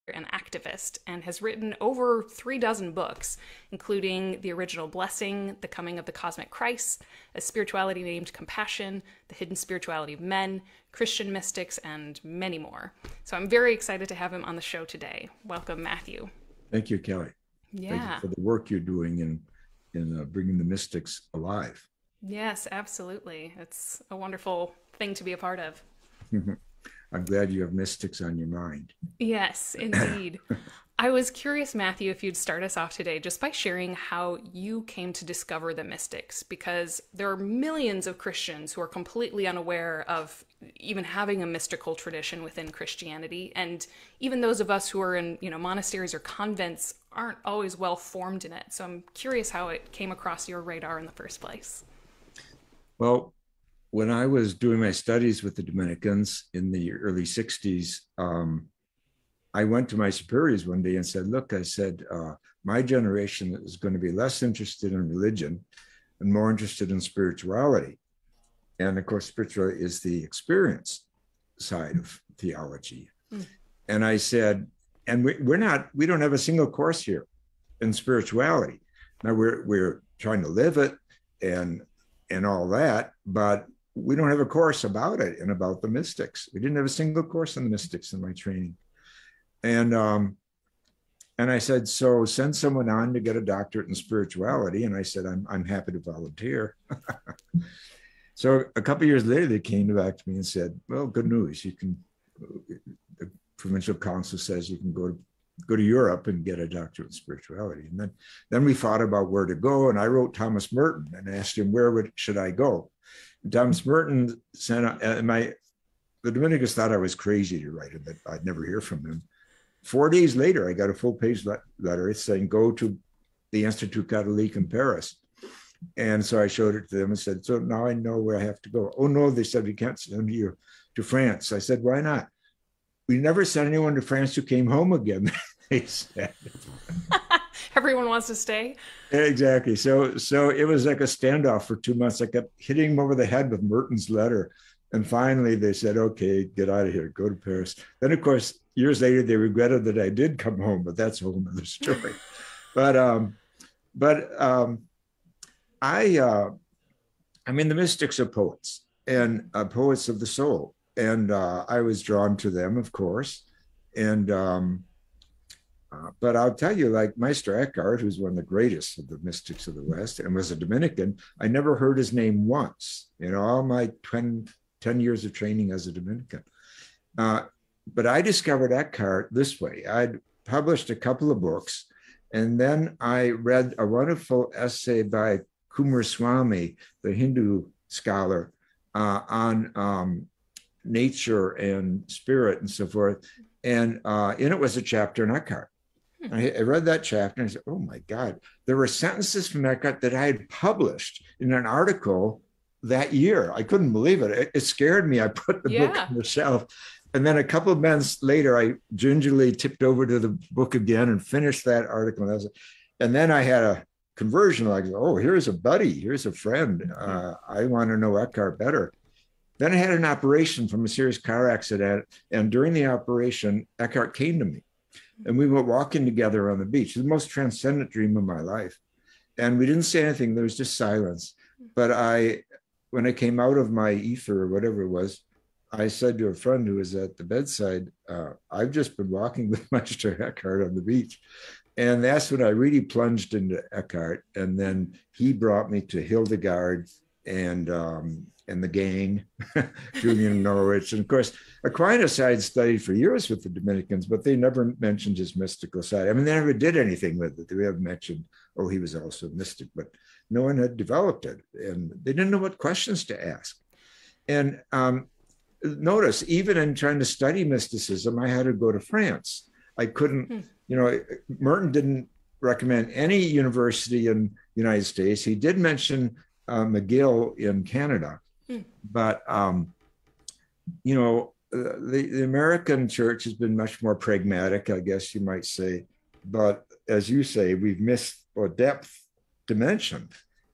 an activist, and has written over 36 books, including The Original Blessing, The Coming of the Cosmic Christ, A Spirituality Named Compassion, The Hidden Spirituality of Men, Christian Mystics, and many more. So I'm very excited to have him on the show today. Welcome, Matthew. Thank you, Kelly. Yeah. Thank you for the work you're doing in bringing the mystics alive. Yes, absolutely. It's a wonderful thing to be a part of. I'm glad you have mystics on your mind. Yes, indeed. I was curious, Matthew, if you'd start us off today just by sharing how you came to discover the mystics, because there are millions of Christians who are completely unaware of even having a mystical tradition within Christianity. And even those of us who are in, monasteries or convents aren't always well formed in it. So I'm curious how it came across your radar in the first place. Well, when I was doing my studies with the Dominicans in the early 60s, I went to my superiors one day and said, look, I said, my generation is going to be less interested in religion and more interested in spirituality. And of course, spirituality is the experience side of theology. And I said, and we don't have a single course here in spirituality. Now we're trying to live it and all that, but we don't have a course about it and about the mystics. We didn't have a single course on the mystics in my training. And I said, so send someone on to get a doctorate in spirituality. And I said, I'm happy to volunteer. So a couple of years later, they came back to me and said, well, good news. The provincial council says you can go to Europe and get a doctorate in spirituality. And then we thought about where to go. And I wrote Thomas Merton and asked him, should I go? And Thomas Merton sent, the Dominicans thought I was crazy to write him, but I'd never hear from him. 4 days later, I got a full-page letter saying, go to the Institut Catholique in Paris. And so I showed it to them and said, so now I know where I have to go. Oh, no, they said, we can't send you to France. I said, why not? We never sent anyone to France who came home again, they said. Everyone wants to stay? Exactly. So it was like a standoff for 2 months. I kept hitting him over the head with Merton's letter. And finally, they said, okay, get out of here, go to Paris. Then, of course, years later, they regretted that I did come home, but that's a whole other story. I mean, the mystics are poets and poets of the soul. And I was drawn to them, of course. And but I'll tell you, like Meister Eckhart, who's one of the greatest of the mystics of the West and was a Dominican, I never heard his name once, all my 10 years of training as a Dominican. But I discovered Eckhart this way. I'd published a couple of books, and then I read a wonderful essay by Coomaraswamy, the Hindu scholar, on nature and spirit and so forth. And in it was a chapter on Eckhart. I read that chapter and I said, oh my God, there were sentences from Eckhart that I had published in an article that year. I couldn't believe it. It scared me. I put the book on the shelf. And then a couple of months later, I gingerly tipped over to the book again and finished that article. And then I had a conversion, like, oh, here's a buddy, here's a friend. I want to know Eckhart better. Then I had an operation from a serious car accident. And during the operation, Eckhart came to me. And we were walking together on the beach, the most transcendent dream of my life. And we didn't say anything. There was just silence. But when I came out of my ether or whatever it was, I said to a friend who was at the bedside, I've just been walking with Meister Eckhart on the beach. And that's when I really plunged into Eckhart. And then he brought me to Hildegard and the gang, Julian Norwich. And of course, Aquinas had studied for years with the Dominicans, but they never mentioned his mystical side. I mean, they never did anything with it. They have mentioned, oh, he was also a mystic, but no one had developed it. And they didn't know what questions to ask. And notice, even in trying to study mysticism, I had to go to France. I couldn't, Merton didn't recommend any university in the United States. He did mention McGill in Canada. But, the American church has been much more pragmatic, I guess you might say. But as you say, we've missed a depth dimension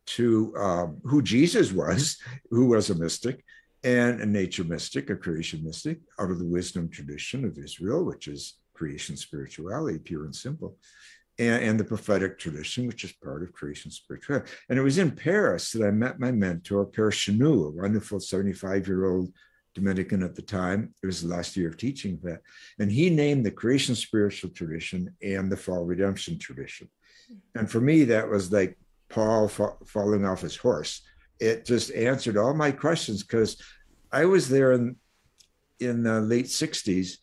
to who Jesus was, who was a mystic, and a nature mystic, a creation mystic, out of the wisdom tradition of Israel, which is creation spirituality, pure and simple, and the prophetic tradition, which is part of creation spirituality. And it was in Paris that I met my mentor, Père Chenou, a wonderful 75-year-old Dominican at the time. It was the last year of teaching that. And he named the creation spiritual tradition and the fall redemption tradition. And for me, that was like Paul falling off his horse. It just answered all my questions, because I was there in the late 60s.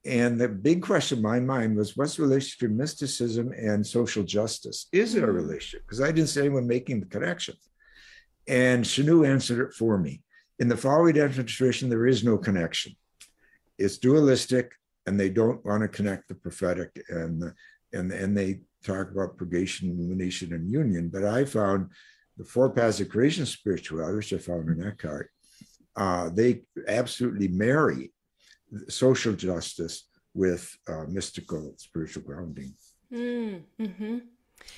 And the big question in my mind was, what's the relationship between mysticism and social justice? Is there a relationship? Because I didn't see anyone making the connection. And Chenou answered it for me. In the fall redemption tradition, there is no connection. It's dualistic, and they don't want to connect the prophetic, and they talk about purgation, illumination, and union. But I found the four paths of creation spirituality, which I found in Eckhart, they absolutely marry social justice with mystical spiritual grounding. Mm-hmm.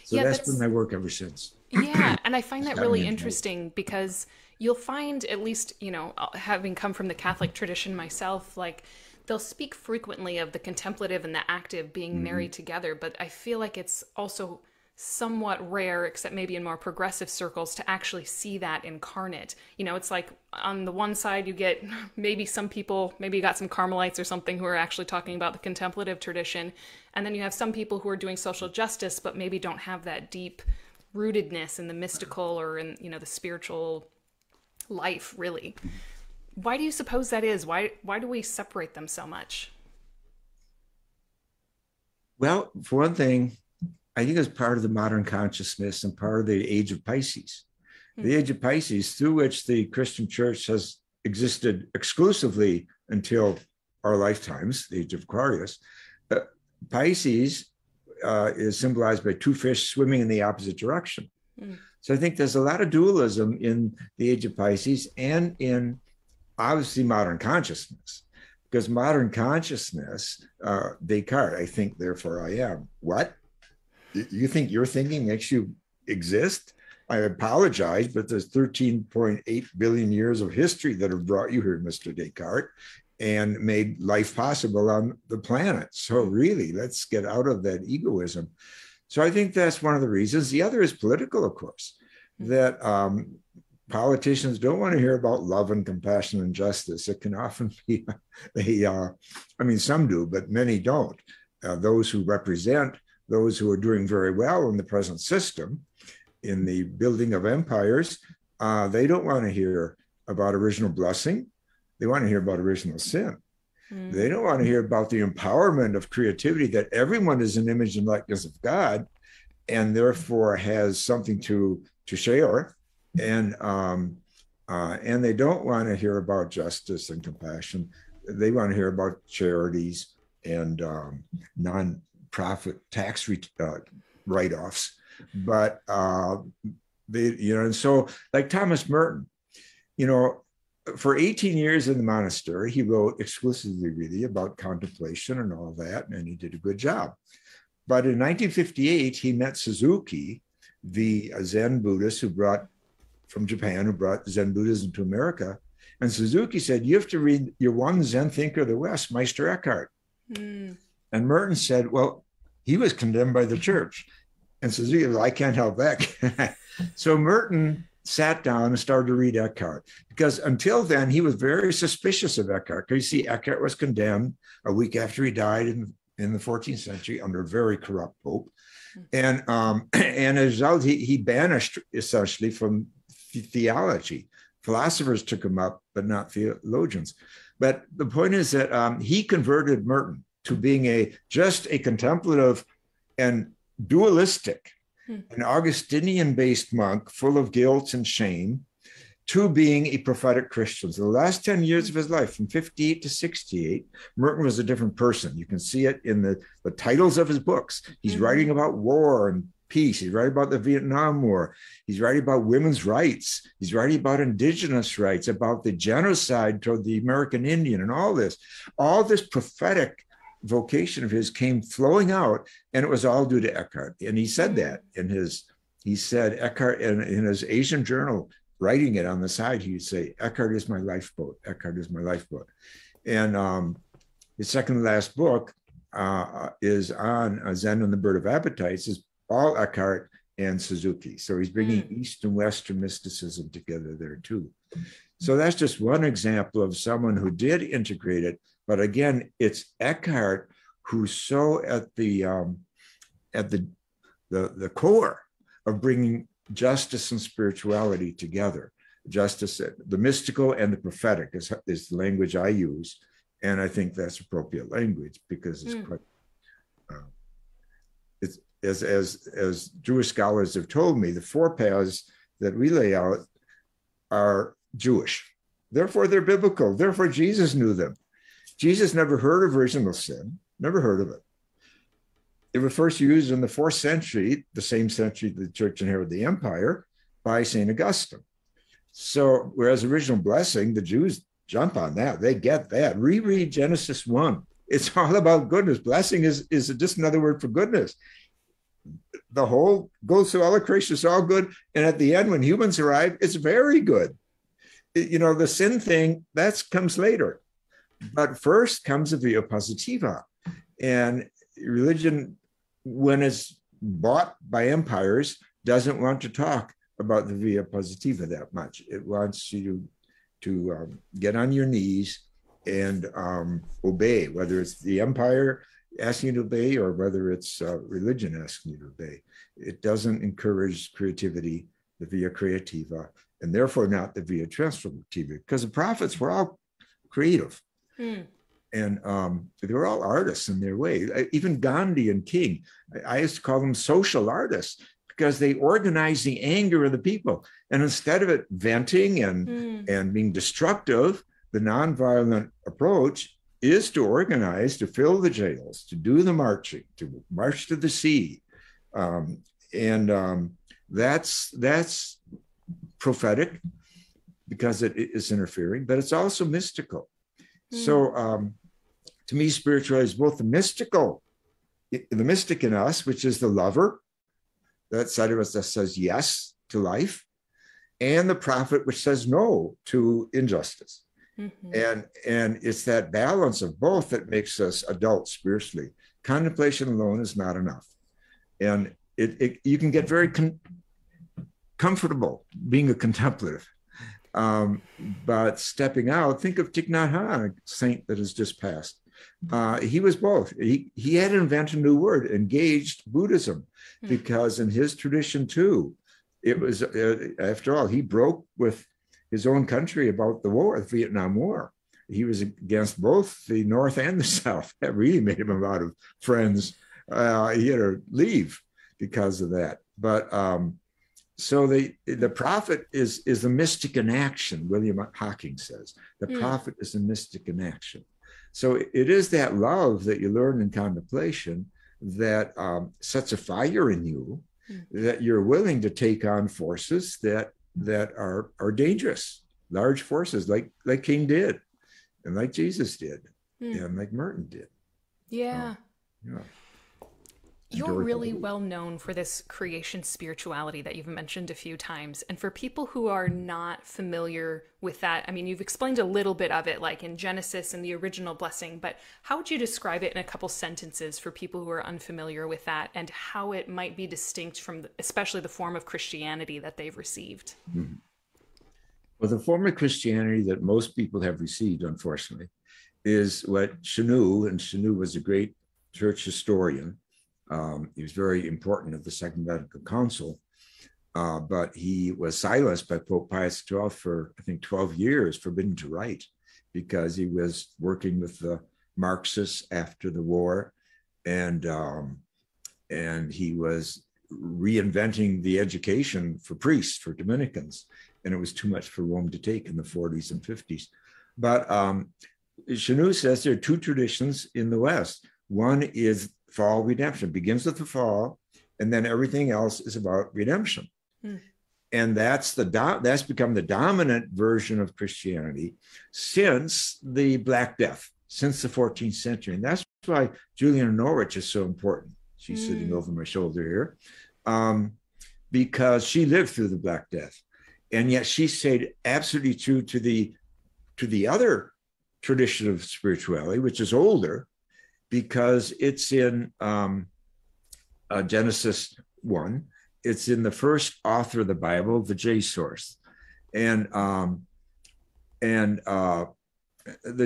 So yeah, that's been my work ever since. Yeah, and I find that really interesting, because you'll find, at least, you know, having come from the Catholic tradition myself, like they'll speak frequently of the contemplative and the active being married together, but I feel like it's also somewhat rare, except maybe in more progressive circles, to actually see that incarnate. You know, it's like on the one side you get maybe some people, maybe you got some Carmelites or something who are actually talking about the contemplative tradition, and then you have some people who are doing social justice but maybe don't have that deep rootedness in the mystical or in, you know, the spiritual life, really. Why do you suppose that is? Why do we separate them so much? Well, for one thing, I think it's part of the modern consciousness and part of the age of Pisces. The age of Pisces, through which the Christian church has existed exclusively until our lifetimes, the age of Aquarius. Pisces is symbolized by two fish swimming in the opposite direction. So I think there's a lot of dualism in the age of Pisces and in, obviously, modern consciousness. Because modern consciousness, Descartes, I think, therefore I am. What? You think your thinking makes you exist? I apologize, but there's 13.8 billion years of history that have brought you here, Mr. Descartes, and made life possible on the planet. So really, let's get out of that egoism. So I think that's one of the reasons. The other is political, of course, that politicians don't want to hear about love and compassion and justice. It can often be, I mean, some do, but many don't. Those who represent those who are doing very well in the present system, in the building of empires, they don't want to hear about original blessing. They want to hear about original sin. They don't want to hear about the empowerment of creativity, that everyone is an image and likeness of God, and therefore has something to share. And they don't want to hear about justice and compassion. They want to hear about charities and non-profit tax write-offs. But they, you know, and so like Thomas Merton, you know, for 18 years in the monastery, he wrote exclusively really about contemplation and all that, and he did a good job. But in 1958, he met Suzuki, the Zen Buddhist from Japan, who brought Zen Buddhism to America. And Suzuki said, you have to read your one Zen thinker of the West, Meister Eckhart. And Merton said, well, he was condemned by the church. And Suzuki said, I can't help that. So Merton sat down and started to read Eckhart, because until then, he was very suspicious of Eckhart. Because you see, Eckhart was condemned a week after he died in the 14th century under a very corrupt pope. And as a result, he banished essentially from theology. Philosophers took him up, but not theologians. But the point is that he converted Merton to being just a contemplative and dualistic, an Augustinian-based monk full of guilt and shame, to being a prophetic Christian. So the last 10 years of his life, from 58 to 68, Merton was a different person. You can see it in the titles of his books. He's writing about war and peace. He's writing about the Vietnam War. He's writing about women's rights. He's writing about indigenous rights, about the genocide toward the American Indian, and all this prophetic vocation of his came flowing out, and it was all due to Eckhart. And he said that he said Eckhart in his Asian journal, writing it on the side, he would say, Eckhart is my lifeboat. Eckhart is my lifeboat. And his second to last book, is on Zen and the Bird of Appetites is Paul Eckhart and Suzuki. So he's bringing East and Western mysticism together there too. So that's just one example of someone who did integrate it. But again, it's Eckhart who's so at the core of bringing justice and spirituality together. Justice, the mystical and the prophetic is the language I use. And I think that's appropriate language because it's quite, it's as Jewish scholars have told me, the four paths that we lay out are Jewish. Therefore, they're biblical. Therefore, Jesus knew them. Jesus never heard of original sin, never heard of it. It was first used in the 4th century, the same century the church inherited the empire, by St. Augustine. So, whereas original blessing, the Jews jump on that. They get that. Reread Genesis 1. It's all about goodness. Blessing is just another word for goodness. The whole goes through all of creation, it's all good. And at the end, when humans arrive, it's very good. The sin thing, that comes later. But first comes the via positiva. And religion, when it's bought by empires, doesn't want to talk about the via positiva that much. It wants you to get on your knees and obey, whether it's the empire asking you to obey or whether it's religion asking you to obey. It doesn't encourage creativity, the via creativa, and therefore not the via transformativa, because the prophets were all creative. And they were all artists in their way. Even Gandhi and King, I used to call them social artists because they organized the anger of the people. And instead of it venting and being destructive, the nonviolent approach is to organize, to fill the jails, to do the marching, to march to the sea. That's prophetic because it is interfering, but it's also mystical. So to me, spirituality is both the mystic in us, which is the lover, that side of us that says yes to life, and the prophet, which says no to injustice. And it's that balance of both that makes us adults spiritually. Contemplation alone is not enough. And you can get very comfortable being a contemplative. But stepping out, think of Thich Nhat Hanh, a saint that has just passed. He was both. He had to invent a new word, engaged Buddhism, because in his tradition too, it was, after all, he broke with his own country about the war, the Vietnam War. He was against both the North and the South. That really made him a lot of friends. He had to leave because of that. But so the prophet is the mystic in action, William Hocking says. The prophet is the mystic in action. So it is that love that you learn in contemplation that sets a fire in you, that you're willing to take on forces that are dangerous, large forces like King did, and like Jesus did, and like Merton did. Yeah. Yeah. You're really well known for this creation spirituality that you've mentioned a few times. And for people who are not familiar with that, I mean, you've explained a little bit of it, like in Genesis and the original blessing, but how would you describe it in a couple sentences for people who are unfamiliar with that and how it might be distinct from especially the form of Christianity that they've received? Well, the form of Christianity that most people have received, unfortunately, is what Chenu, and Chenu was a great church historian. He was very important at the Second Vatican Council, but he was silenced by Pope Pius XII for, I think, 12 years, forbidden to write, because he was working with the Marxists after the war, and he was reinventing the education for priests, for Dominicans, and it was too much for Rome to take in the 40s and 50s. But Chenu says there are two traditions in the West. One is fall redemption. It begins with the fall, and then everything else is about redemption. And that's become the dominant version of Christianity since the Black Death, since the 14th century. And that's why Julian Norwich is so important. She's sitting over my shoulder here, because she lived through the Black Death. And yet she stayed absolutely true to the other tradition of spirituality, which is older, because it's in Genesis 1. It's in the first author of the Bible, the J source. And the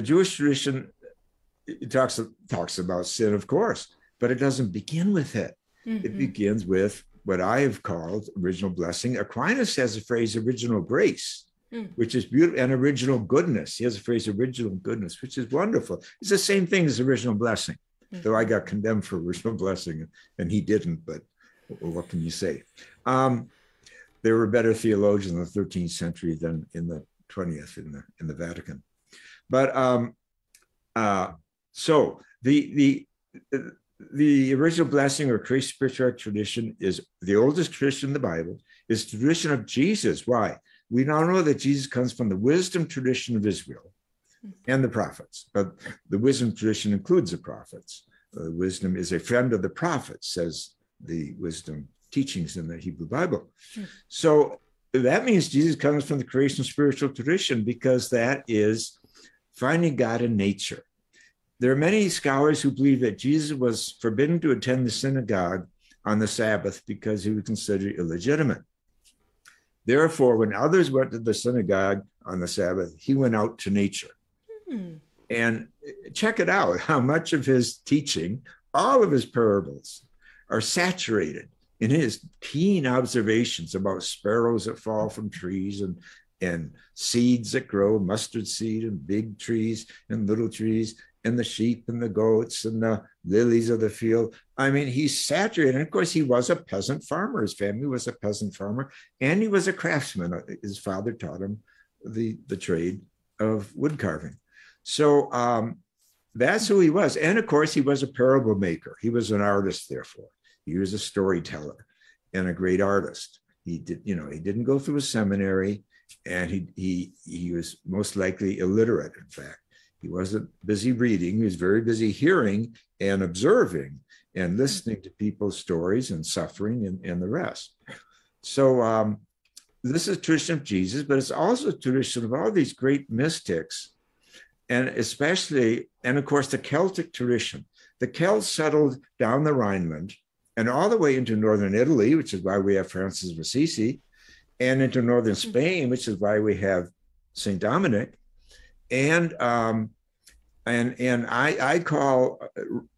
Jewish tradition, it talks about sin, of course, but it doesn't begin with it. Mm-hmm. It begins with what I have called original blessing. Aquinas has a phrase, original grace, which is beautiful, and original goodness. He has a phrase, original goodness, which is wonderful. It's the same thing as original blessing, though I got condemned for original blessing and he didn't, but what can you say? There were better theologians in the 13th century than in the 20th in the Vatican. But so the original blessing or creation patriarch tradition is the oldest tradition in the Bible, is tradition of Jesus. Why? We now know that Jesus comes from the wisdom tradition of Israel and the prophets, but the wisdom tradition includes the prophets. Wisdom is a friend of the prophets, says the wisdom teachings in the Hebrew Bible. So that means Jesus comes from the creation spiritual tradition, because that is finding God in nature. There are many scholars who believe that Jesus was forbidden to attend the synagogue on the Sabbath because he was considered illegitimate. Therefore, when others went to the synagogue on the Sabbath, he went out to nature. And check it out, how much of his teaching, all of his parables, are saturated in his keen observations about sparrows that fall from trees and seeds that grow, mustard seed and big trees and little trees, and the sheep and the goats and the lilies of the field. I mean, he's saturated. And of course, he was a peasant farmer. His family was a peasant farmer, and he was a craftsman. His father taught him the trade of wood carving. So that's who he was. And of course, he was a parable maker. He was an artist, therefore. He was a storyteller and a great artist. He didn't go through a seminary, and he was most likely illiterate, in fact. He wasn't busy reading. He was very busy hearing and observing and listening to people's stories and suffering and the rest. So this is a tradition of Jesus, but it's also a tradition of all these great mystics, and especially, and of course, the Celtic tradition. The Celts settled down the Rhineland and all the way into northern Italy, which is why we have Francis of Assisi, and into northern Spain, which is why we have Saint Dominic. And I call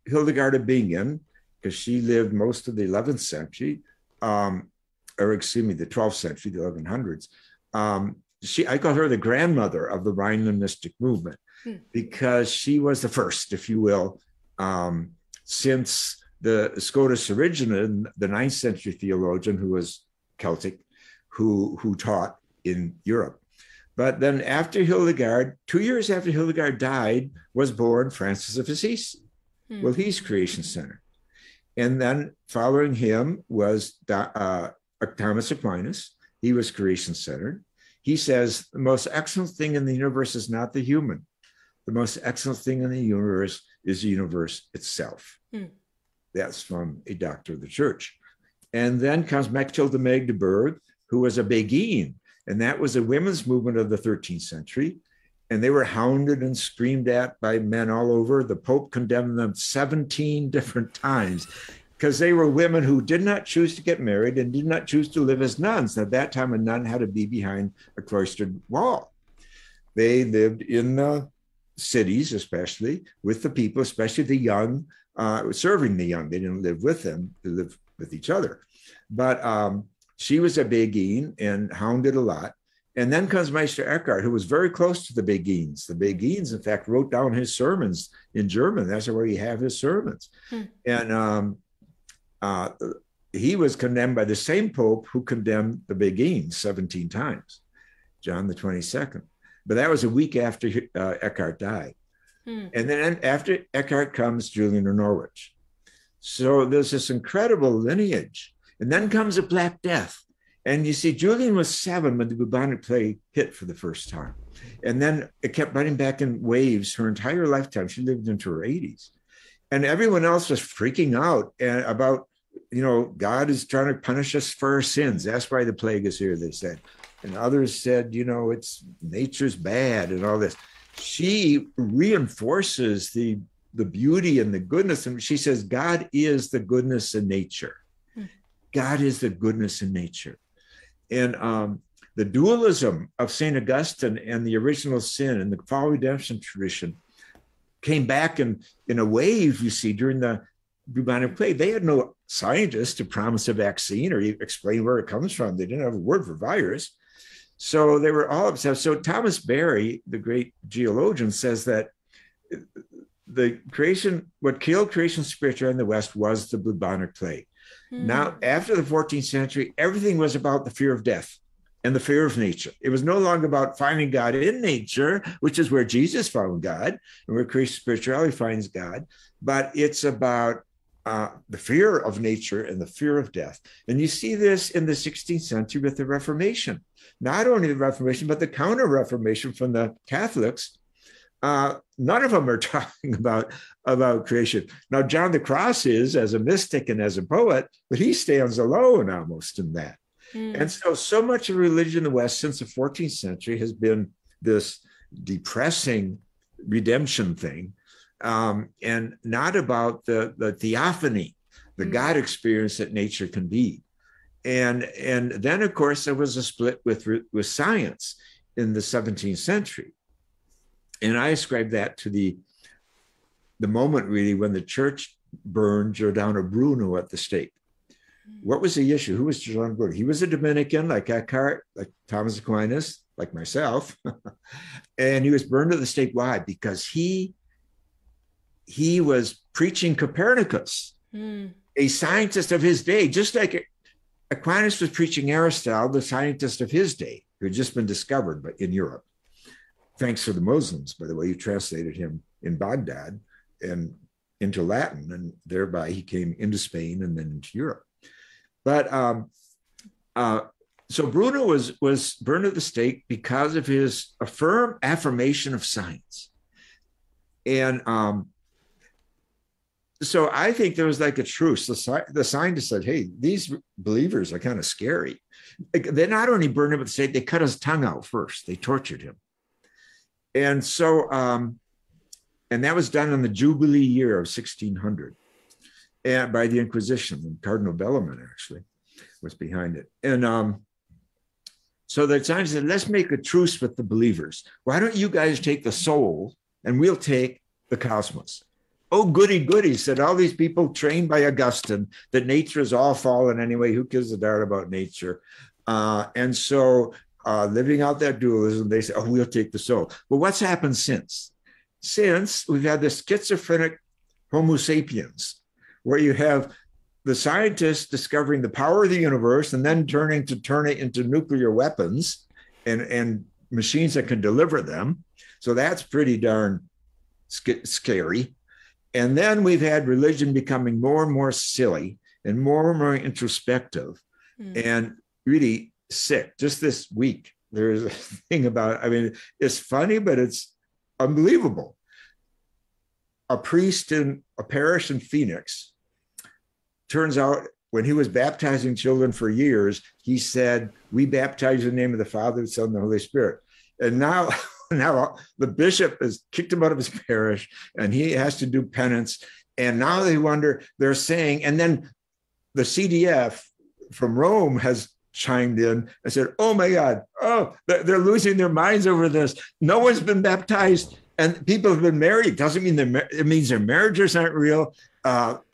Hildegard of Bingen, because she lived most of the 11th century, or excuse me, the 12th century, the 1100s. I call her the grandmother of the Rhineland mystic movement, because she was the first, if you will, since the Scotus Origena, the 9th century theologian who was Celtic, who taught in Europe. But then after Hildegard, 2 years after Hildegard died, was born Francis of Assisi. Well, he's creation-centered. And then following him was Thomas Aquinas. He was creation-centered. He says, the most excellent thing in the universe is not the human. The most excellent thing in the universe is the universe itself. That's from a doctor of the church. And then comes Mechtilde Magdeburg, who was a Beguine. And that was a women's movement of the 13th century. And they were hounded and screamed at by men all over. The Pope condemned them 17 different times because they were women who did not choose to get married and did not choose to live as nuns. At that time, a nun had to be behind a cloistered wall. They lived in the cities, especially with the people, especially the young, serving the young. They didn't live with them, they lived with each other. But she was a Beguine and hounded a lot. And then comes Meister Eckhart, who was very close to the Beguines. The Beguines, in fact, wrote down his sermons in German. That's where you have his sermons. And he was condemned by the same Pope who condemned the Beguines 17 times, John the 22nd. But that was a week after Eckhart died. And then after Eckhart comes Julian of Norwich. So there's this incredible lineage. And then comes the Black Death. And you see, Julian was 7 when the bubonic plague hit for the first time. And then it kept running back in waves her entire lifetime. She lived into her 80s. And everyone else was freaking out about, God is trying to punish us for our sins. That's why the plague is here, they said. And others said, it's nature's bad and all this. She reinforces the the beauty and the goodness. And she says, God is the goodness in nature. God is the goodness in nature. And the dualism of St. Augustine and the original sin and the fall redemption tradition came back in a wave, you see, during the bubonic plague. They had no scientists to promise a vaccine or explain where it comes from. They didn't have a word for virus. So they were all upset. So Thomas Berry, the great geologian, says that the creation, what killed creation spirituality in the West was the bubonic plague. Now, after the 14th century, everything was about the fear of death and the fear of nature. It was no longer about finding God in nature, which is where Jesus found God and where creation spirituality finds God, but it's about the fear of nature and the fear of death. And you see this in the 16th century with the Reformation. Not only the Reformation, but the Counter-Reformation from the Catholics. None of them are talking about creation. Now, John the Cross is, as a mystic and as a poet, but he stands alone almost in that. And so much of religion in the West since the 14th century has been this depressing redemption thing, and not about the theophany, the God experience that nature can be. And then, of course, there was a split with science in the 17th century. And I ascribe that to the moment, really, when the church burned Giordano Bruno at the stake. What was the issue? Who was Giordano Bruno? He was a Dominican, like Eckhart, like Thomas Aquinas, like myself. And he was burned at the stake. Why? Because he was preaching Copernicus, a scientist of his day, just like Aquinas was preaching Aristotle, the scientist of his day, who had just been discovered in Europe. Thanks to the Muslims, by the way, who translated him in Baghdad and into Latin, and thereby he came into Spain and then into Europe. But so Bruno was burned at the stake because of his firm affirmation of science. And so I think there was like a truce. The scientists said, hey, these believers are kind of scary. They not only burned him at the stake, they cut his tongue out first. They tortured him. And so, and that was done in the Jubilee year of 1600 and by the Inquisition. And Cardinal Bellarmine actually was behind it. And so the scientists said, let's make a truce with the believers. Why don't you guys take the soul and we'll take the cosmos? Oh, goody, goody, said all these people trained by Augustine that nature is all fallen anyway. Who gives a darn about nature? And so living out that dualism, they say, oh, we'll take the soul. Well, what's happened since? Since we've had this schizophrenic Homo sapiens, where you have the scientists discovering the power of the universe and then turning to turn it into nuclear weapons and machines that can deliver them. So that's pretty darn scary. And then we've had religion becoming more and more silly and more introspective and really sick. Just this week, there's a thing about, I mean, it's funny, but it's unbelievable. A priest in a parish in Phoenix, turns out when he was baptizing children for years, he said, we baptize in the name of the Father, the Son, and the Holy Spirit. And now the bishop has kicked him out of his parish and he has to do penance. And now they wonder, they're saying, and then the CDF from Rome has chimed in and said, oh my God, they're losing their minds over this. No one's been baptized and people have been married. Doesn't mean it means their marriages aren't real.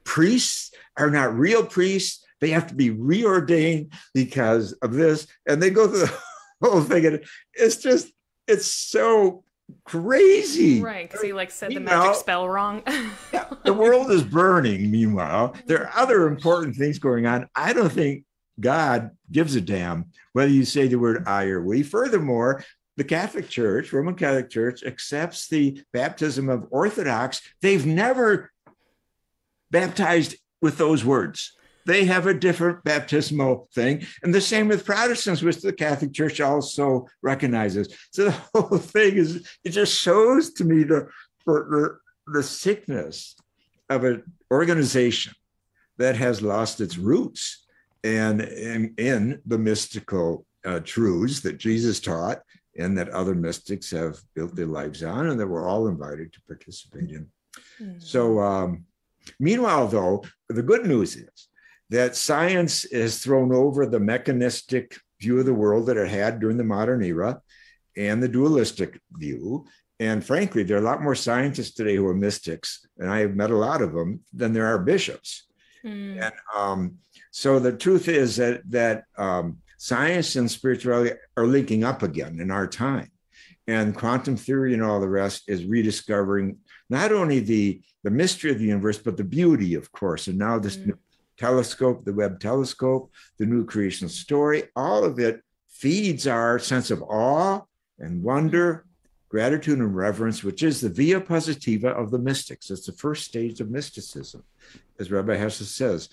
Priests are not real priests. They have to be reordained because of this. And they go through the whole thing. And it's so crazy. Right, because he said the magic spell wrong. Yeah, the world is burning, meanwhile. There are other important things going on. I don't think God gives a damn whether you say the word I or we. Furthermore, the Catholic Church, Roman Catholic Church, accepts the baptism of Orthodox. They've never baptized with those words. They have a different baptismal thing. And the same with Protestants, which the Catholic Church also recognizes. So the whole thing it just shows to me the sickness of an organization that has lost its roots and in the mystical truths that Jesus taught and that other mystics have built their lives on and that we're all invited to participate in. So meanwhile, though, the good news is that science has thrown over the mechanistic view of the world that it had during the modern era and the dualistic view. And frankly, there are a lot more scientists today who are mystics, and I have met a lot of them, than there are bishops. And so the truth is that science and spirituality are linking up again in our time. And quantum theory and all the rest is rediscovering not only the mystery of the universe, but the beauty, of course. And now this new telescope, the Webb telescope, the new creation story, all of it feeds our sense of awe and wonder, gratitude and reverence, which is the via positiva of the mystics. It's the first stage of mysticism. As Rabbi Hesse says,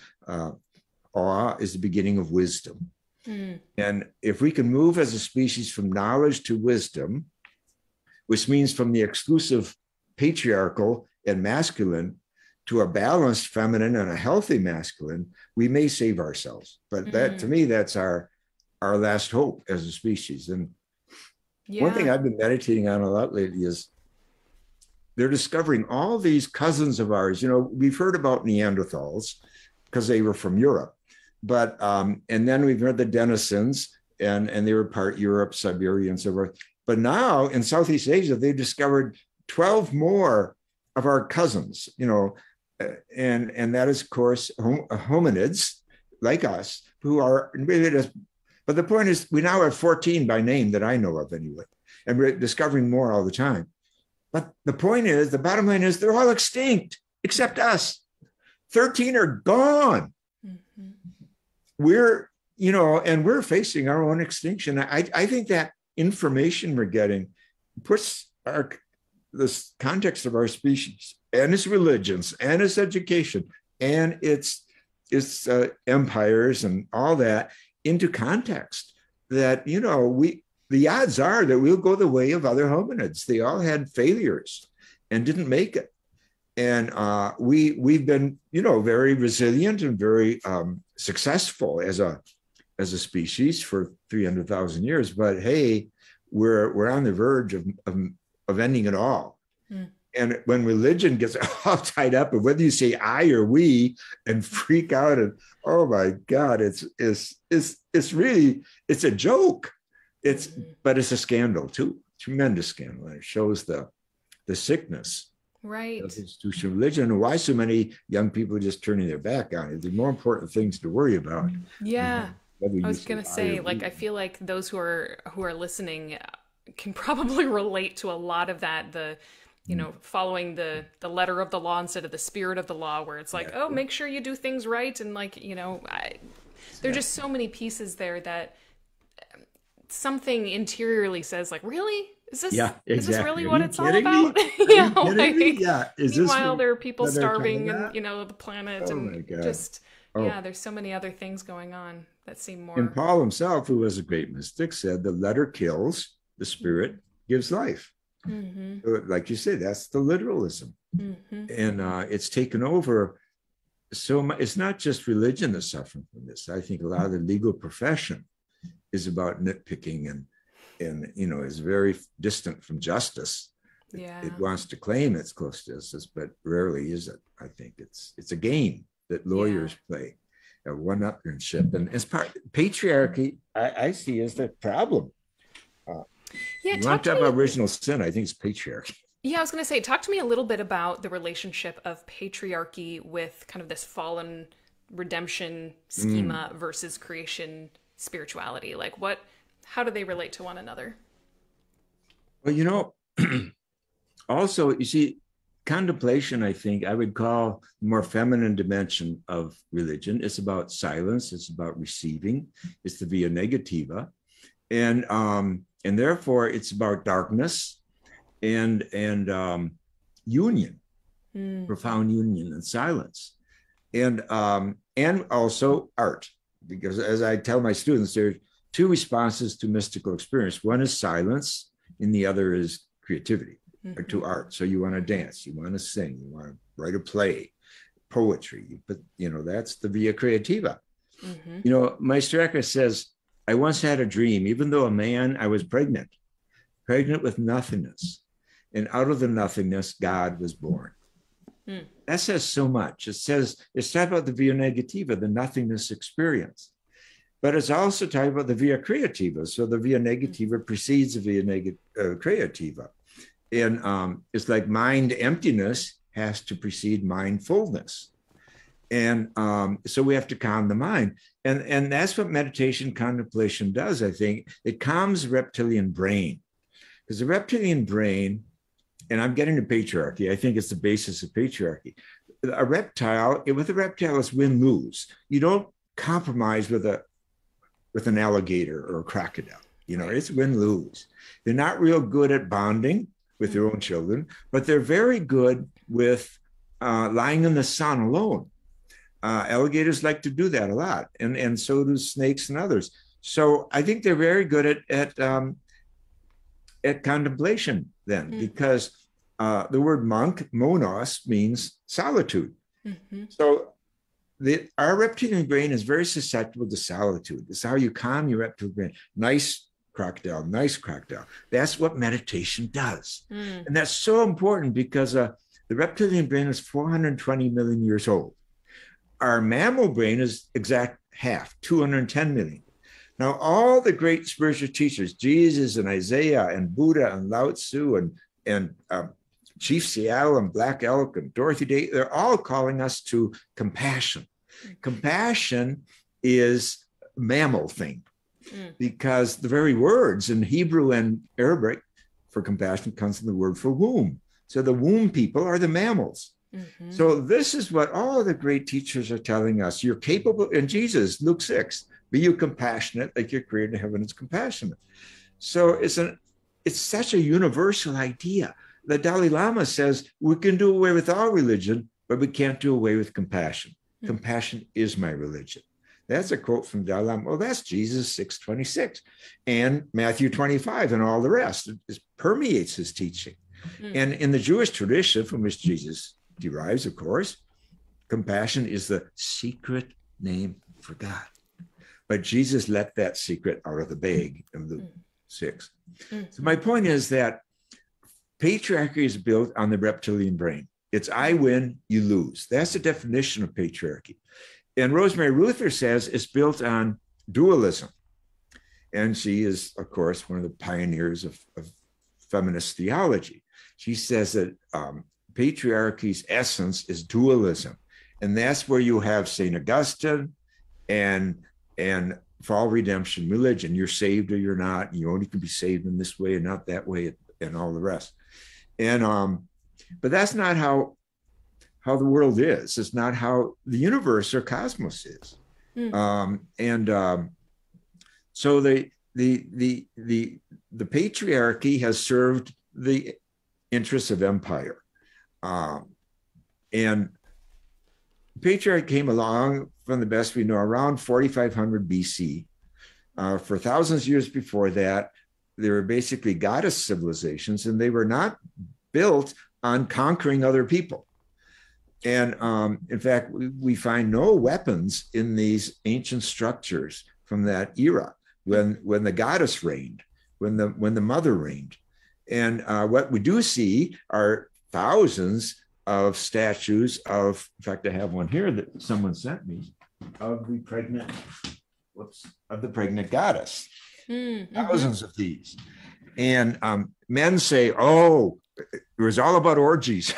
awe is the beginning of wisdom. And if we can move as a species from knowledge to wisdom, which means from the exclusive patriarchal and masculine to a balanced feminine and a healthy masculine, we may save ourselves. But that, to me, that's our last hope as a species. And one thing I've been meditating on a lot lately is they're discovering all these cousins of ours. You know, we've heard about Neanderthals because they were from Europe, but and then we've heard the denizens, and they were part Europe, Siberia, and so forth. But now in Southeast Asia, they've discovered 12 more of our cousins, you know, and that is, of course, hominids like us who are really just. But the point is, we now have 14 by name that I know of anyway, and we're discovering more all the time. But the point is, the bottom line is, they're all extinct except us. 13 are gone. We're, you know, and we're facing our own extinction. I think that information we're getting puts this context of our species and its religions and its education and its empires and all that into context that, you know, the odds are that we'll go the way of other hominids. They all had failures and didn't make it. And we've been, you know, very resilient and very successful as a species for 300,000 years. But hey, we're on the verge of ending it all. And when religion gets all tied up, and whether you say I or we, and freak out, and oh my God, it's really a joke. But it's a scandal too, tremendous scandal. And it shows the sickness of institutional religion and why so many young people are just turning their back on it. There's more important things to worry about. Yeah, I was gonna say, like, I feel like those who are listening can probably relate to a lot of that. You know, following the letter of the law instead of the spirit of the law, where it's like, oh, make sure you do things right. And like, you know, there are just so many pieces there that something interiorly says like, really? Is this, is this really what it's all about? Meanwhile, there are people starving and, you know, the planet there's so many other things going on that seem more. And Paul himself, who was a great mystic, said the letter kills, the spirit gives life. Like you said, that's the literalism. And it's taken over so much. It's not just religion that's suffering from this. I think a lot of the legal profession is about nitpicking and you know, is very distant from justice. It wants to claim it's close to justice, but rarely is it. I think it's a game that lawyers play, a one-upmanship, and as part patriarchy, I see as the problem. You want to talk about original sin? I think it's patriarchy. Yeah, I was going to say, talk to me a little bit about the relationship of patriarchy with kind of this fallen redemption schema versus creation spirituality. Like, how do they relate to one another? Well, you know, also, you see, contemplation, I think I would call the more feminine dimension of religion. It's about silence. It's about receiving. It's the via negativa. And therefore, it's about darkness and union, profound union and silence, and also art. Because as I tell my students, there are two responses to mystical experience. One is silence, and the other is creativity, or to art. So you want to dance, you want to sing, you want to write a play, poetry. But you know, that's the via creativa. You know, Patriarchy says, I once had a dream, even though a man, I was pregnant with nothingness. And out of the nothingness, God was born. That says so much. It says, it's talking about the via negativa, the nothingness experience. But it's also talking about the via creativa. So the via negativa precedes the via creativa. And it's like mind emptiness has to precede mindfulness. And so we have to calm the mind. And that's what meditation contemplation does, I think. It calms the reptilian brain. Because the reptilian brain, and I'm getting to patriarchy, I think it's the basis of patriarchy. A reptile, with a reptile, it's win-lose. You don't compromise with an alligator or a crocodile. It's win-lose. They're not real good at bonding with their own children, but they're very good with lying in the sun alone. Alligators like to do that a lot, and so do snakes and others. So I think they're very good at contemplation then, because the word monk, monos, means solitude. So our reptilian brain is very susceptible to solitude. It's how you calm your reptilian brain. Nice crocodile. That's what meditation does. And that's so important because the reptilian brain is 420 million years old. Our mammal brain is exact half, 210 million. Now, all the great spiritual teachers, Jesus and Isaiah and Buddha and Lao Tzu and Chief Seattle and Black Elk and Dorothy Day, they're all calling us to compassion. Compassion is a mammal thing because the very words in Hebrew and Arabic for compassion comes from the word for womb. So the womb people are the mammals. So this is what all the great teachers are telling us. You're capable, in Jesus, Luke 6, be you compassionate like your creator in heaven is compassionate. So it's such a universal idea. The Dalai Lama says we can do away with all religion, but we can't do away with compassion. Compassion is my religion. That's a quote from Dalai Lama. Well, that's Jesus 6:26 and Matthew 25 and all the rest. It permeates his teaching. And in the Jewish tradition from which Jesus derives, of course, compassion is the secret name for God. But Jesus let that secret out of the bag in Luke 6. So my point is that patriarchy is built on the reptilian brain. It's I win, you lose. That's the definition of patriarchy. And Rosemary Ruther says it's built on dualism. And she is, of course, one of the pioneers of feminist theology. She says that patriarchy's essence is dualism. And that's where you have St. Augustine and fall redemption religion. You're saved or you're not. And you only can be saved in this way and not that way and all the rest. And but that's not how the world is. It's not how the universe or cosmos is. So the patriarchy has served the interests of empire. And patriarchy came along, from the best we know, around 4500 BC. For thousands of years before that, they were basically goddess civilizations, and they were not built on conquering other people. And in fact, we find no weapons in these ancient structures from that era when the goddess reigned, when the mother reigned. And what we do see are thousands of statues of, in fact, I have one here that someone sent me, of the pregnant goddess. Thousands of these. And men say, oh, it was all about orgies.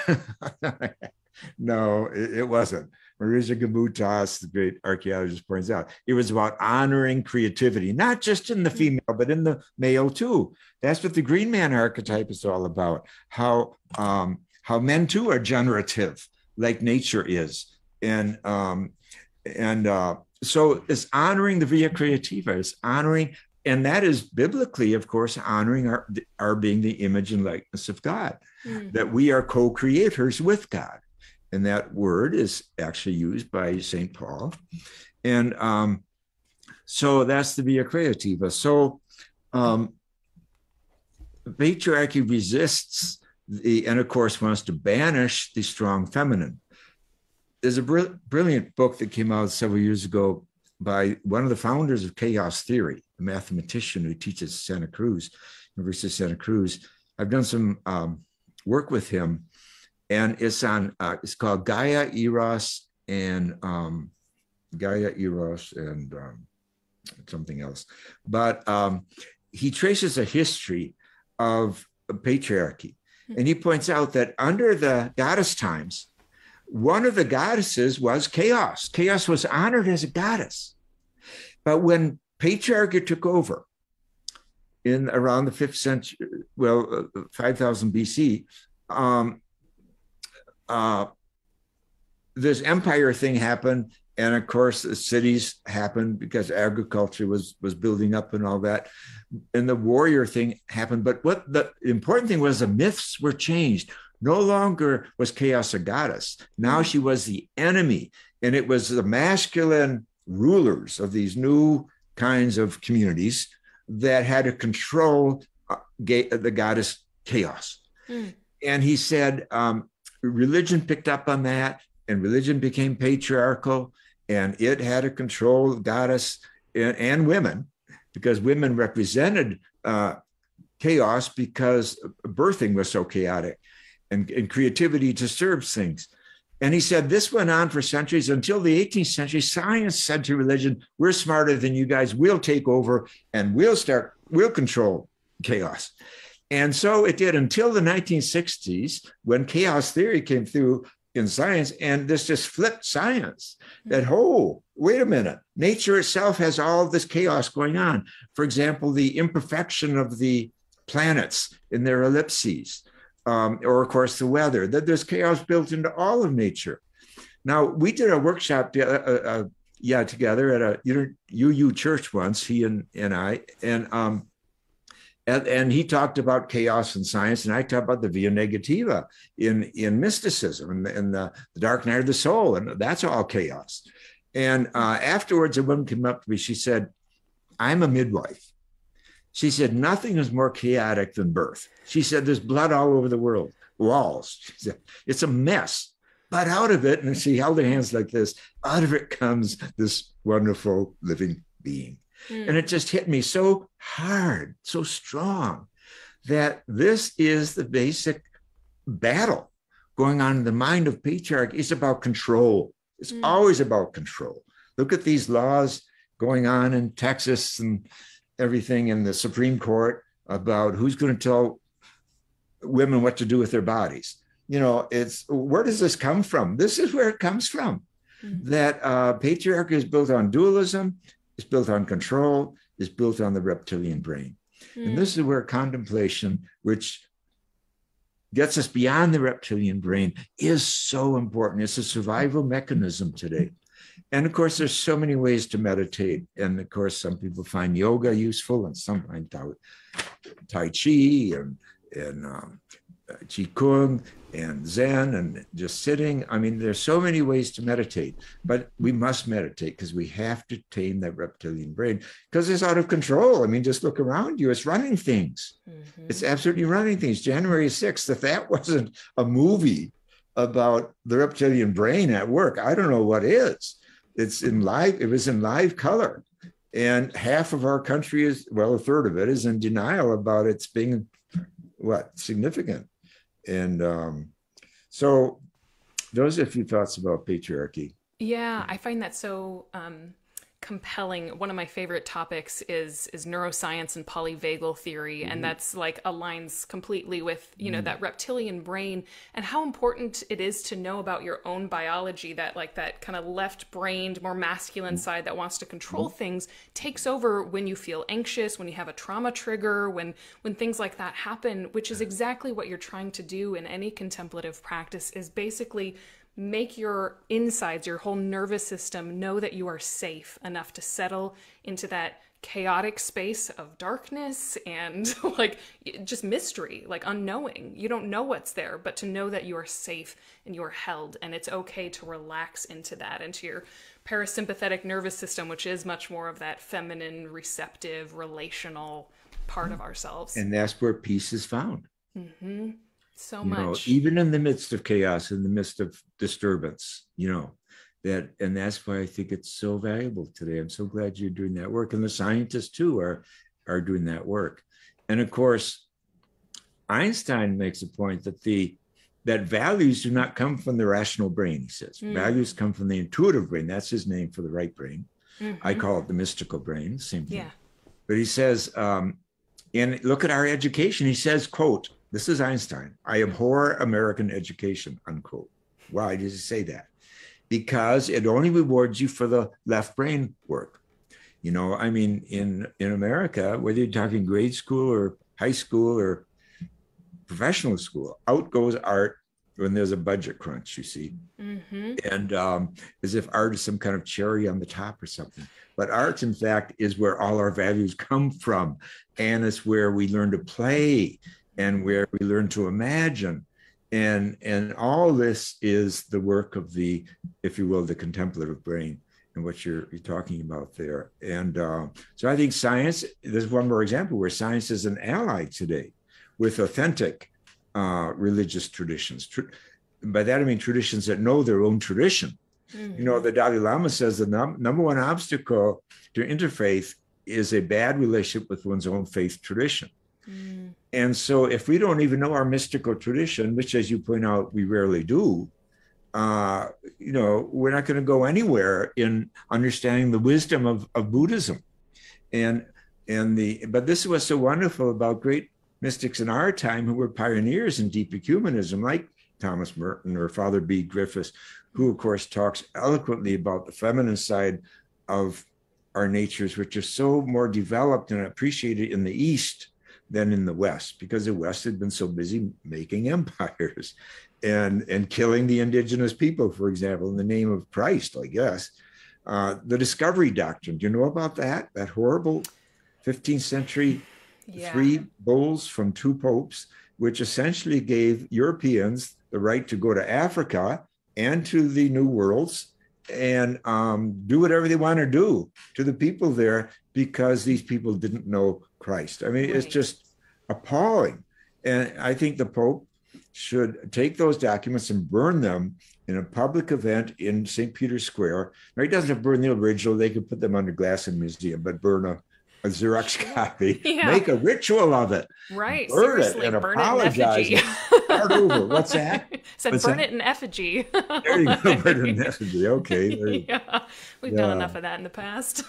No, it wasn't. Marisa Gamutas, the great archaeologist, points out it was about honoring creativity, not just in the female, but in the male too. That's what the Green Man archetype is all about. How men too are generative, like nature is, and so it's honoring the via creativa. It's honoring, and that is biblically, of course, honoring our being the image and likeness of God, that we are co-creators with God. And that word is actually used by St. Paul. And so that's the via creativa. So patriarchy resists and of course wants to banish the strong feminine. There's a brilliant book that came out several years ago by one of the founders of chaos theory, a mathematician who teaches at University of Santa Cruz. I've done some work with him. and it's called Gaia, Eros, and something else. But he traces a history of patriarchy. And he points out that under the goddess times, one of the goddesses was chaos. Chaos was honored as a goddess. But when patriarchy took over in around the 5th century, 5000 BC, this empire thing happened. And of course, the cities happened because agriculture was building up and all that. And the warrior thing happened. But what the important thing was, the myths were changed. No longer was chaos a goddess. Now she was the enemy. And it was the masculine rulers of these new kinds of communities that had to control the goddess chaos. And he said, religion picked up on that, and religion became patriarchal. And it had to control goddess and women, because women represented chaos because birthing was so chaotic, and creativity disturbs things. And he said this went on for centuries until the 18th century. Science said to religion, we're smarter than you guys. We'll take over and we'll control chaos. And so it did until the 1960s, when chaos theory came through in science, and this just flipped science. That, oh, wait a minute, nature itself has all this chaos going on. For example, the imperfection of the planets in their ellipses, or of course the weather, that there's chaos built into all of nature. Now, we did a workshop together at a UU church once, he and I, and he talked about chaos in science, and I talked about the via negativa in mysticism and the dark night of the soul, and that's all chaos. And afterwards, a woman came up to me. She said, I'm a midwife. She said, nothing is more chaotic than birth. She said, there's blood all over the world, walls. She said, it's a mess. But out of it, and she held her hands like this, out of it comes this wonderful living being. And it just hit me so hard, so strong, that this is the basic battle going on in the mind of patriarchy. It's about control. It's always about control. Look at these laws going on in Texas and everything in the Supreme Court about who's going to tell women what to do with their bodies. You know, where does this come from? This is where it comes from. That patriarchy is built on dualism. It's built on control, it's built on the reptilian brain. And this is where contemplation, which gets us beyond the reptilian brain, is so important. It's a survival mechanism today. And of course, there's so many ways to meditate. And of course, some people find yoga useful, and some find Tai Chi and Qigong and Zen and just sitting. I mean, there's so many ways to meditate, but we must meditate because we have to tame that reptilian brain, because it's out of control. I mean, just look around you. It's running things. It's absolutely running things. January 6th, if that wasn't a movie about the reptilian brain at work, I don't know what is. It was in live color. And half of our country a third of it is in denial about its being significant. And so those are a few thoughts about patriarchy. Yeah, I find that so compelling. One of my favorite topics is neuroscience and polyvagal theory, and that's like aligns completely with that reptilian brain and how important it is to know about your own biology. That kind of left-brained, more masculine side that wants to control things takes over when you feel anxious, when you have a trauma trigger, when things like that happen, which is exactly what you're trying to do in any contemplative practice, is basically make your insides, your whole nervous system, know that you are safe enough to settle into that chaotic space of darkness and just mystery, unknowing. You don't know what's there, but to know that you are safe and you are held, and it's okay to relax into that, into your parasympathetic nervous system, which is much more of that feminine, receptive, relational part of ourselves. And that's where peace is found. So much. Even in the midst of chaos, in the midst of disturbance, and that's why I think it's so valuable today. I'm so glad you're doing that work. And the scientists too are doing that work. And of course, Einstein makes a point that the that values do not come from the rational brain, he says. Values come from the intuitive brain. That's his name for the right brain. I call it the mystical brain, same thing. But he says, and look at our education. He says, quote, this is Einstein, I abhor American education, unquote. Why does he say that? Because it only rewards you for the left brain work. You know, I mean, in America, whether you're talking grade school or high school or professional school, out goes art when there's a budget crunch, you see. And as if art is some kind of cherry on the top or something. But art, in fact, is where all our values come from. And it's where we learn to play and where we learn to imagine. And all this is the work of the, if you will, the contemplative brain and what you're talking about there. And so I think science, there's one more example where science is an ally today with authentic religious traditions. By that I mean traditions that know their own tradition. You know, the Dalai Lama says the number one obstacle to interfaith is a bad relationship with one's own faith tradition. And so if we don't even know our mystical tradition, which, as you point out, we rarely do, you know, we're not going to go anywhere in understanding the wisdom of Buddhism. But this is what's so wonderful about great mystics in our time who were pioneers in deep ecumenism, like Thomas Merton or Father B. Griffiths, who, of course, talks eloquently about the feminine side of our natures, which are so more developed and appreciated in the East than in the West, because the West had been so busy making empires and killing the indigenous people, for example, in the name of Christ, I guess. The discovery doctrine, do you know about that? That horrible 15th century 3 bulls from 2 popes, which essentially gave Europeans the right to go to Africa and to the New Worlds and do whatever they want to do to the people there, because these people didn't know Christ. I mean, it's just appalling. And I think the Pope should take those documents and burn them in a public event in St. Peter's Square. Now, he doesn't have to burn the original. They could put them under glass in a museum, but burn a Xerox copy, make a ritual of it, right? Burn Seriously, it and burn apologize. It in effigy. Start over. What's that? Burn it in effigy. There you go, burn it in effigy. Okay. We've done enough of that in the past.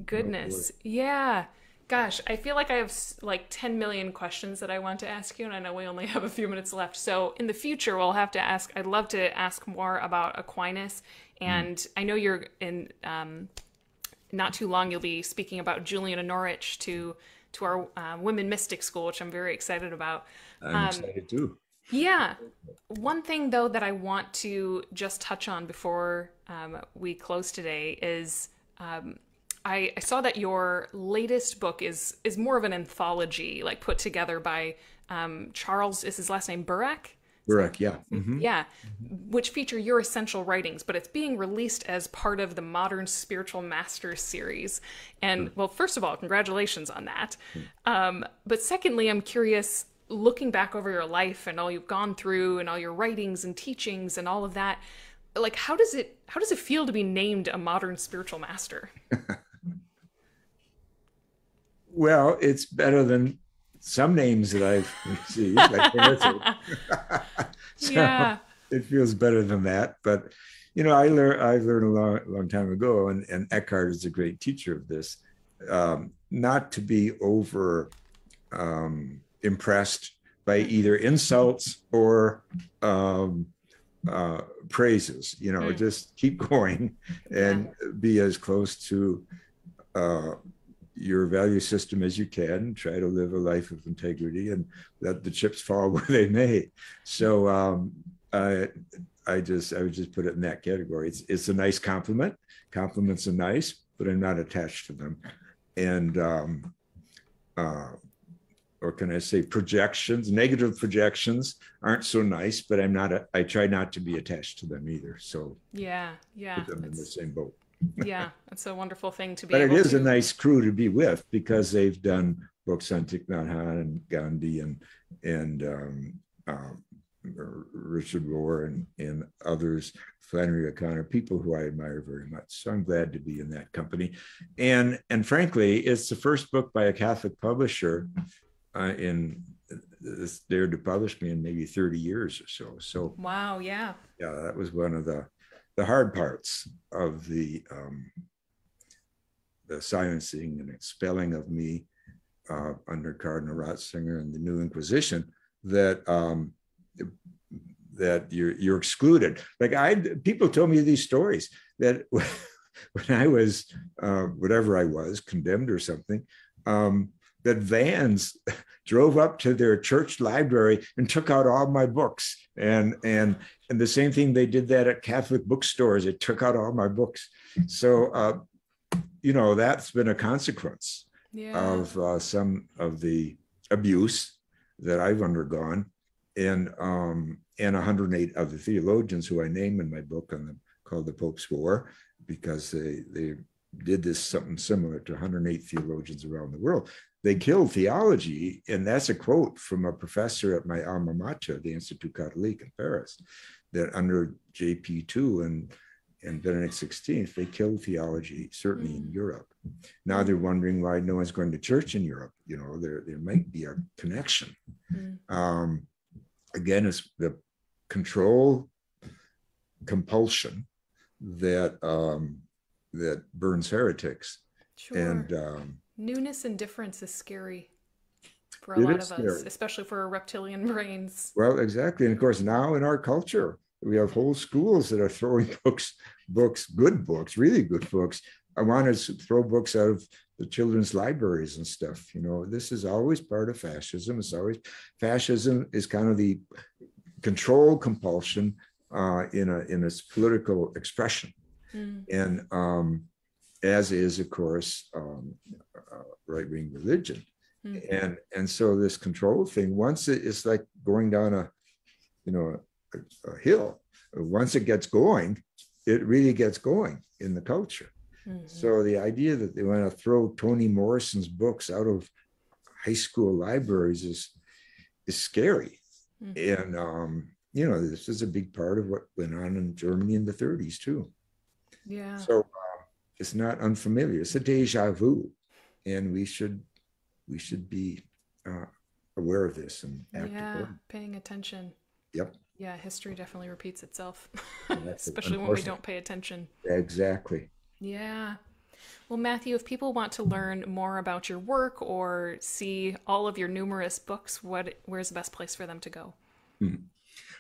Goodness. Yeah. Gosh, I feel like I have like 10 million questions that I want to ask you, and I know we only have a few minutes left. So in the future, we'll have to ask, I'd love to ask more about Aquinas. And I know you're in, not too long, you'll be speaking about Julian and Norwich to our Women Mystic School, which I'm very excited about. I'm excited too. Yeah. One thing, though, that I want to just touch on before we close today is I saw that your latest book is more of an anthology, like put together by Charles, is his last name Burak? Burak, yeah. Yeah, which feature your essential writings, but it's being released as part of the Modern Spiritual Masters series. And well, first of all, congratulations on that. But secondly, I'm curious, looking back over your life and all you've gone through and all your writings and teachings and all of that, like how does it feel to be named a modern spiritual master? Well, it's better than some names that I've received, like so it feels better than that. But you know, I learned a long time ago, and Eckhart is a great teacher of this, not to be over impressed by either insults or praises. You know, just keep going and be as close to your value system as you can. Try to live a life of integrity and let the chips fall where they may. So I would just put it in that category. It's a nice compliment. Compliments are nice, but I'm not attached to them. And or can I say projections? Negative projections aren't so nice, but I try not to be attached to them either. So put them in the same boat. Yeah, it's a wonderful thing to be. But it is a nice crew to be with, because they've done books on Thich Nhat Hanh and Gandhi and Richard Rohr and others, Flannery O'Connor, people who I admire very much. So I'm glad to be in that company. And frankly, it's the first book by a Catholic publisher in dared to publish me in maybe 30 years or so. So wow, yeah, that was one of the hard parts of the silencing and expelling of me under Cardinal Ratzinger and the New Inquisition, that you're excluded. Like people told me these stories that when I was whatever I was, condemned or something, that vans drove up to their church library and took out all my books. And the same thing, they did that at Catholic bookstores. It took out all my books. So, that's been a consequence of some of the abuse that I've undergone. And 108 of the theologians who I name in my book called The Pope's War, because they did this something similar to 108 theologians around the world. They killed theology, and that's a quote from a professor at my alma mater, the Institut Catholique in Paris, that under JP2 and Benedict XVI, they killed theology, certainly in Europe. Now they're wondering why no one's going to church in Europe. There might be a connection. Again, it's the control compulsion that burns heretics. Sure. And newness and difference is scary for a lot of us, especially for our reptilian brains. Well, exactly. And of course, now in our culture, we have whole schools that are throwing books, good books, really good books. I want to throw books out of the children's libraries and stuff. This is always part of fascism. Fascism is kind of the control compulsion in its political expression. And as is, of course, right-wing religion. And so this control thing, once it's like going down a hill. Once it gets going, it really gets going in the culture. So the idea that they want to throw Toni Morrison's books out of high school libraries is scary. And this is a big part of what went on in Germany in the 30s too. Yeah. So it's not unfamiliar. It's a déjà vu, and we should be aware of this and act paying attention. Yep. Yeah, history definitely repeats itself, especially when we don't pay attention. Exactly. Yeah. Well, Matthew, if people want to learn more about your work or see all of your numerous books, where's the best place for them to go?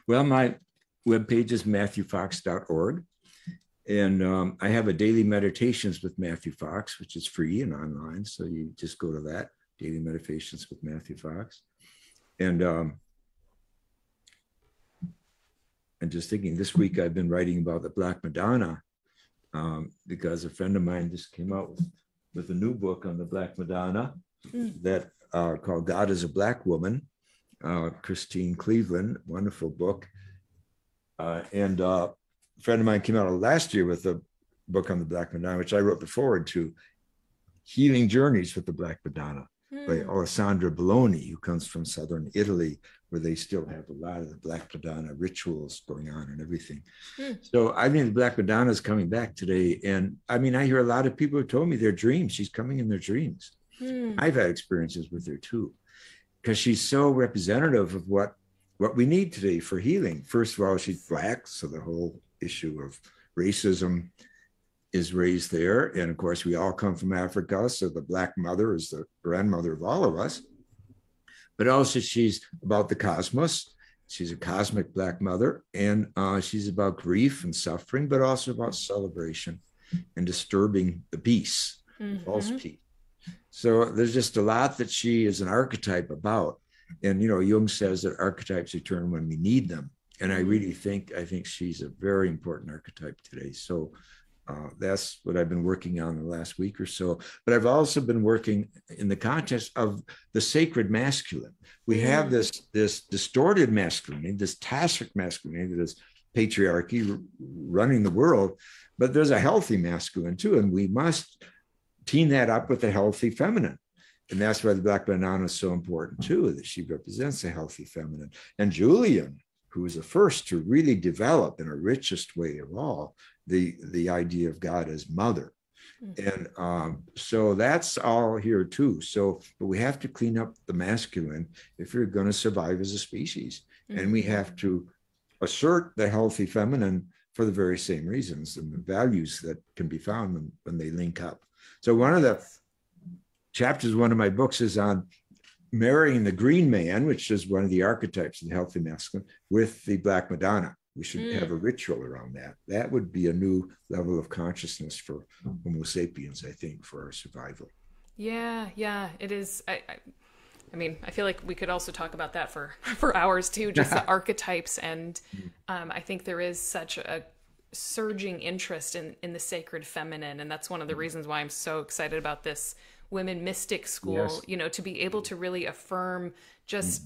Well, my webpage is matthewfox.org. And I have a daily meditations with Matthew Fox, which is free and online. So you just go to that, daily meditations with Matthew Fox. And just thinking, this week I've been writing about the Black Madonna, because a friend of mine just came out with a new book on the Black Madonna that called God is a Black Woman, Christine Cleveland, wonderful book. And a friend of mine came out last year with a book on the Black Madonna, which I wrote the foreword to, Healing Journeys with the Black Madonna, by Alessandra Belloni, who comes from southern Italy, where they still have a lot of the Black Madonna rituals going on and everything. So I mean, the Black Madonna is coming back today. And I mean, I hear a lot of people who told me their dreams. She's coming in their dreams. I've had experiences with her too, because she's so representative of what we need today for healing. First of all, she's Black, so the whole issue of racism is raised there. And of course, we all come from Africa, so the Black mother is the grandmother of all of us. But also she's about the cosmos. She's a cosmic Black mother, and she's about grief and suffering, but also about celebration and disturbing the peace, false peace. So there's just a lot that she is an archetype about. And, Jung says that archetypes return when we need them. And I really think she's a very important archetype today. So that's what I've been working on the last week or so. But I've also been working in the context of the sacred masculine. We have this distorted masculinity, this toxic masculinity, this patriarchy running the world, but there's a healthy masculine too. And we must team that up with a healthy feminine. And that's why the Black Madonna is so important too, that she represents a healthy feminine. And Julian, who was the first to really develop in a richest way of all, the idea of God as mother. And so that's all here too. So, but we have to clean up the masculine if you're going to survive as a species. And we have to assert the healthy feminine for the very same reasons and the values that can be found when they link up. So one of the chapters, one of my books is on marrying the green man, which is one of the archetypes of the healthy masculine, with the Black Madonna. We should have a ritual around that. That would be a new level of consciousness for Homo sapiens, I think, for our survival. Yeah, it is. I mean, I feel like we could also talk about that for hours too, just the archetypes. And I think there is such a surging interest in the sacred feminine. And that's one of the reasons why I'm so excited about this women mystic school, you know, to be able to really affirm just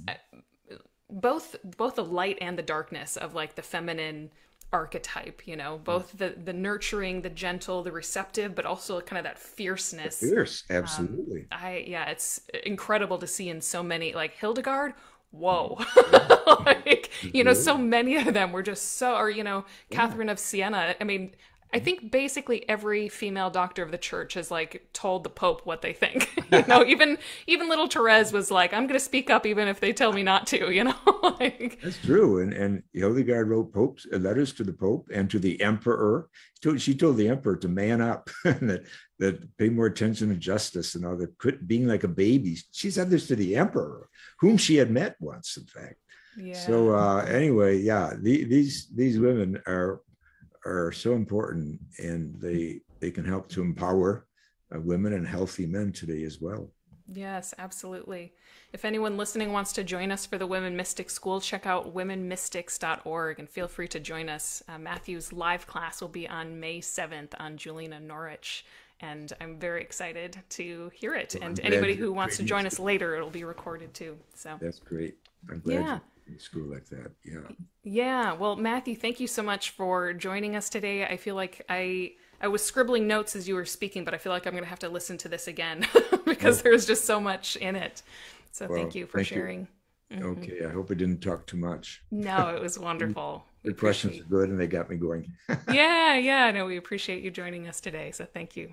both the light and the darkness of like the feminine archetype, you know, both the nurturing, the gentle, the receptive, but also kind of that fierceness. Fierce, absolutely. It's incredible to see in so many, like Hildegard. Whoa. Like, you know, so many of them were just so, or, you know, Catherine of Siena. I mean, I think basically every female doctor of the church has like told the Pope what they think. You know, even little Therese was like, I'm going to speak up even if they tell me not to, you know. Like, that's true. And Hildegard wrote letters to the Pope and to the Emperor. She told the Emperor to man up and that pay more attention to justice and all that, quit being like a baby. She said this to the Emperor, whom she had met once, in fact. Yeah. So anyway, these women are so important, and they can help to empower women and healthy men today as well. Yes, absolutely. If anyone listening wants to join us for the Women Mystic School, check out womenmystics.org and feel free to join us. Matthew's live class will be on May 7th on Julina Norwich, and I'm very excited to hear it. Well, and anybody who wants to join us later, it'll be recorded too. So that's great. I'm glad you're in school like that. Yeah. Well, Matthew, thank you so much for joining us today. I feel like I was scribbling notes as you were speaking, but I feel like I'm going to have to listen to this again because there's just so much in it. So thank you for sharing. Okay. I hope I didn't talk too much. No, it was wonderful. The questions are good and they got me going. Yeah. No, we appreciate you joining us today. So thank you.